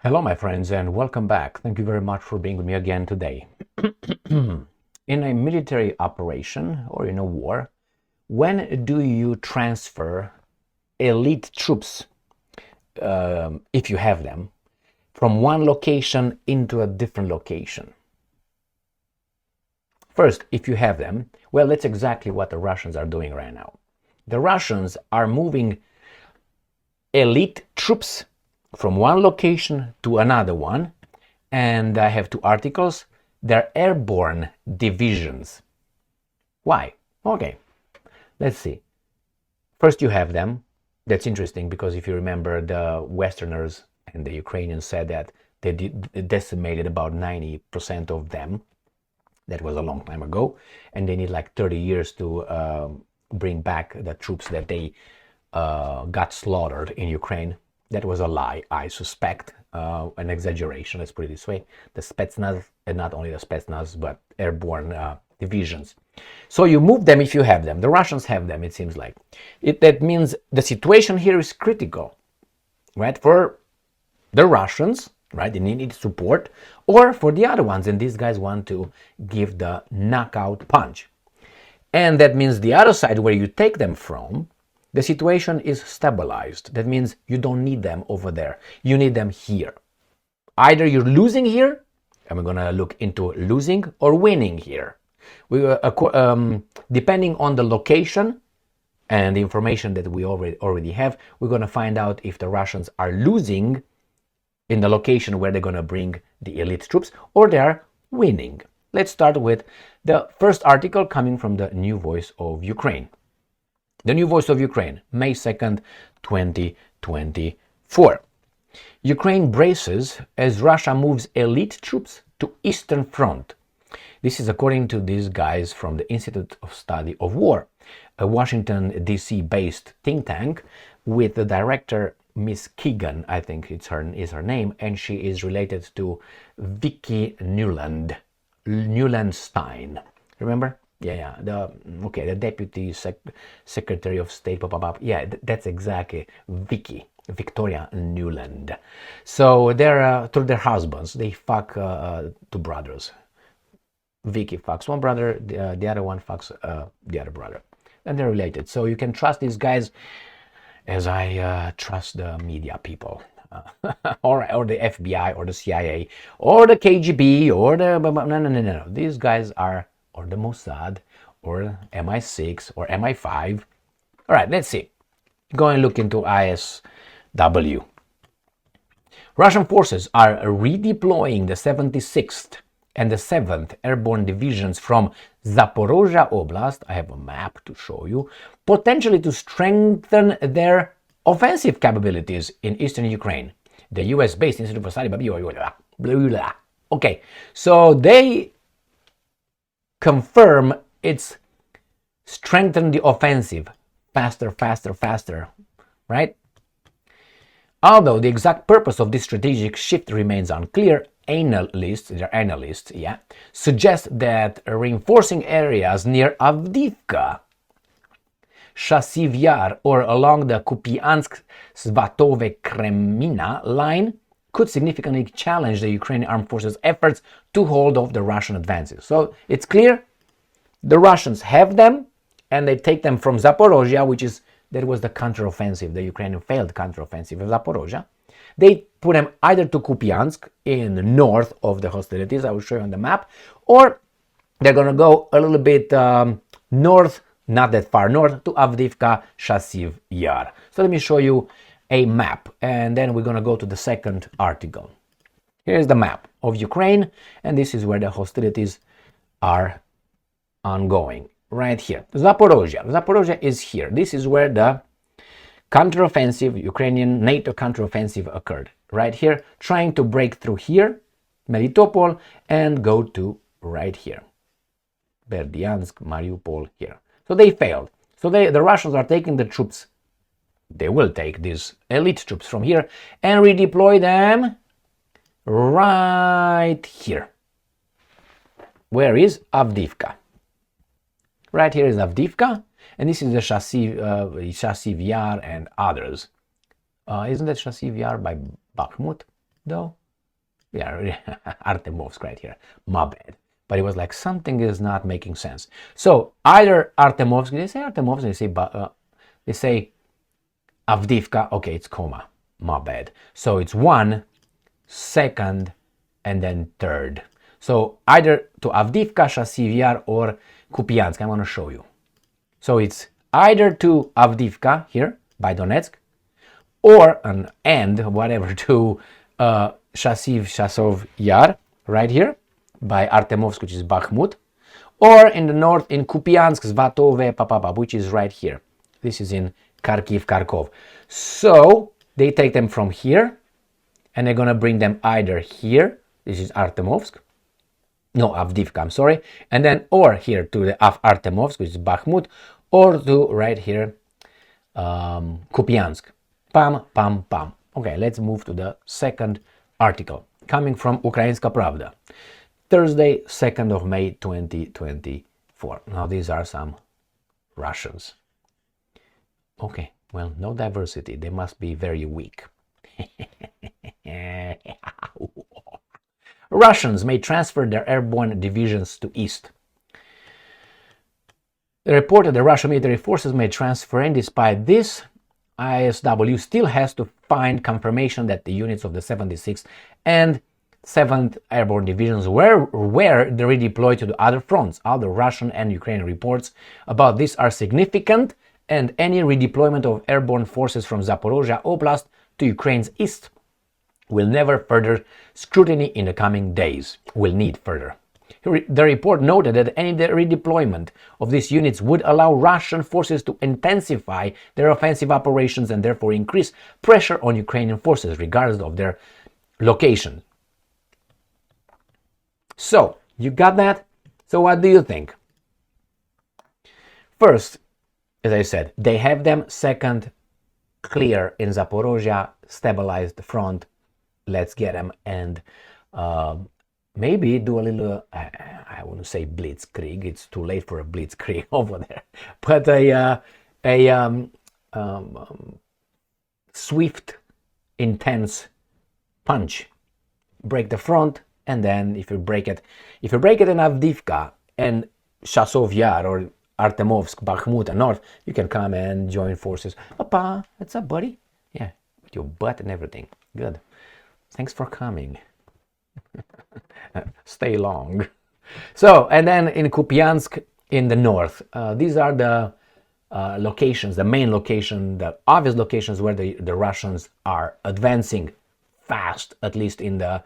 Hello, my friends, and welcome back. Thank you very much for being with me again today. In a military operation or in a war, when do you transfer elite troops, if you have them, from one location into a different location? First, if you have them, well, that's exactly what the Russians are doing right now. The Russians are moving elite troops from one location to another one, and I have two articles. They're airborne divisions. Why? Okay, let's see. First, you have them. That's interesting because if you remember, the Westerners and the Ukrainians said that they decimated about 90% of them. That was a long time ago, and they need like 30 years to bring back the troops that they got slaughtered in Ukraine. That was a lie, I suspect, an exaggeration, let's put it this way. The Spetsnaz, and not only the Spetsnaz, but airborne divisions. So you move them if you have them. The Russians have them, it seems like. That means the situation here is critical, right? For the Russians, right? They need support, or for the other ones, and these guys want to give the knockout punch. And that means the other side where you take them from, the situation is stabilized. That means you don't need them over there. You need them here. Either you're losing here, and we're going to look into losing, or winning here. Depending on the location and the information that we already have, we're going to find out if the Russians are losing in the location where they're going to bring the elite troops, or they're winning. Let's start with the first article coming from the New Voice of Ukraine. The New Voice of Ukraine, May 2nd, 2024. Ukraine braces as Russia moves elite troops to Eastern Front. This is according to these guys from the Institute of Study of War, a Washington, D.C. based think tank with the director, Miss Keegan, I think is her name, and she is related to Vicky Newlandstein. Remember? Yeah. The Deputy Secretary of State. Yeah, that's exactly Victoria Newland. So they're through their husbands. They fuck two brothers. Vicky fucks one brother, the other one fucks the other brother, and they're related. So you can trust these guys, as I trust the media people, or the FBI, or the CIA, or the KGB, or the no. These guys are, or the Mossad, or MI6, or MI5. All right, let's see. Go and look into ISW. Russian forces are redeploying the 76th and the 7th Airborne Divisions from Zaporozhye Oblast, I have a map to show you, potentially to strengthen their offensive capabilities in eastern Ukraine. The US-based Institute for Study, okay, so they confirm it's strengthen the offensive, faster, right? Although the exact purpose of this strategic shift remains unclear, analysts suggest that reinforcing areas near Avdiivka, Chasiv Yar, or along the Kupiansk-Svatove-Kremina line could significantly challenge the Ukrainian armed forces' efforts to hold off the Russian advances. So it's clear the Russians have them, and they take them from Zaporozhye, that was the counteroffensive, the Ukrainian failed counteroffensive of Zaporozhye. They put them either to Kupiansk in the north of the hostilities, I will show you on the map, or they're going to go a little bit north, not that far north, to Avdiivka, Chasiv Yar. So let me show you a map, and then we're going to go to the second article. Here's the map of Ukraine, and this is where the hostilities are ongoing, right here. Zaporozhye is here. This is where the counteroffensive, Ukrainian NATO counteroffensive occurred. Right here, trying to break through here, Melitopol, and go to right here. Berdyansk, Mariupol here. So they failed. So the Russians are taking the troops. They will take these elite troops from here and redeploy them right here. Where is Avdiivka? Right here is Avdiivka, and this is the Chasiv Yar and others. Isn't that Chasiv Yar by Bakhmut? though? Yeah, Artemovsk right here. My bad. But it was like something is not making sense. So either Artemovsk, they say Artemovsk, they say Avdiivka. Okay, it's Koma. My bad. So it's 1, 2nd, and then 3rd. So either to Avdiivka, Chassiv Yar, or Kupiansk. I'm going to show you. So it's either to Avdiivka here by Donetsk, or whatever to Chassiv Yar right here by Artemovsk, which is Bakhmut, or in the north in Kupiansk, Svatove, Papapap, which is right here. This is in Kharkov. So they take them from here, and they're gonna bring them either here. This is Artemovsk. No, Avdiivka, I'm sorry. And then or here to the Artemovsk, which is Bakhmut, or to right here, Kupiansk. Pam, pam, pam. Okay, let's move to the second article coming from Ukrainska Pravda. Thursday, 2nd of May, 2024. Now these are some Russians. Okay, well, no diversity. They must be very weak. Russians may transfer their airborne divisions to east. The report that the Russian military forces may transfer, and despite this, ISW still has to find confirmation that the units of the 76th and 7th Airborne Divisions were redeployed to the other fronts. All the Russian and Ukrainian reports about this are significant, and any redeployment of airborne forces from Zaporozhye Oblast to Ukraine's east will never further scrutiny in the coming days. Will need further. The report noted that any redeployment of these units would allow Russian forces to intensify their offensive operations and therefore increase pressure on Ukrainian forces regardless of their location. So, you got that? So what do you think? First, as I said, they have them. Second, clear in Zaporozhye, stabilize the front. Let's get them, and maybe do a little, I wouldn't say blitzkrieg, it's too late for a blitzkrieg over there, but a swift, intense punch. Break the front, and then if you break it in Avdiivka and Chassiv Yar or Artemovsk, Bakhmut and north, you can come and join forces. Papa, what's up, buddy? Yeah, with your butt and everything. Good. Thanks for coming. Stay long. So, and then in Kupiansk in the north, these are the locations, the main location, the obvious locations where the Russians are advancing fast, at least in the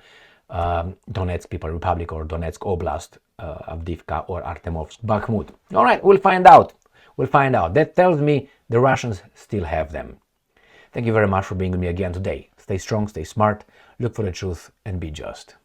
Donetsk People's Republic or Donetsk Oblast, Avdiivka or Artemovsk, Bakhmut. All right, we'll find out. That tells me the Russians still have them. Thank you very much for being with me again today. Stay strong, stay smart, look for the truth, and be just.